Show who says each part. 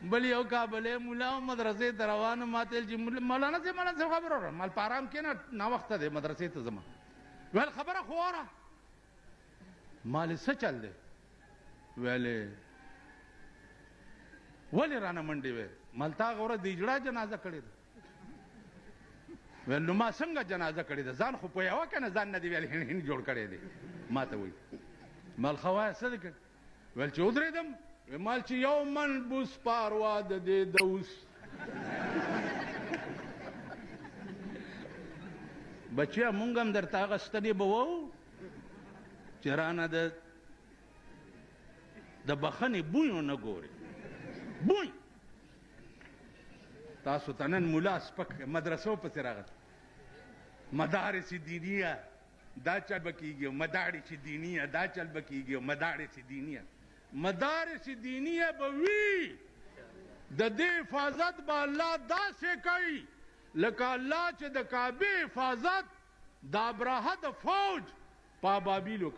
Speaker 1: بل یو کابل مولا مدرسې ته روانه ماته چې مولانا صاحب مولانا صاحب خبره وره مال پارام کې نه نا وخت دی مدرسې ته زما ویل خبره خو وره مال څه چل دی ویلې ولې رانه منډې وې مال تا غوره د اجړا جنازه کړې ده ویل نو ما څنګه جنازه کړې ده ځان خو پوهېوه که نه ځان نه دي ویل هند جوړ کړی دی ما ته وایي مال خو وایه څه دې کړ ویل چې ودرېدم مال چې یو من بوس پاروا د دې دوس بچیا مونږ هم درته هغه ستنې به وو چې رانه د بخښنې بوی ونه ګورې بوی تاسو ته نن ملا سپک مدرسو پسې راغلی مدارس دینیه دا چل به کېږي مدارس دینیه دا چل به کېږي مدارس دینیه مدارس دینیه به وي د دې حفاظت به الله داسې کوي لکه الله چې د کعبې حفاظت د ابراهه د فوج په ابابیلو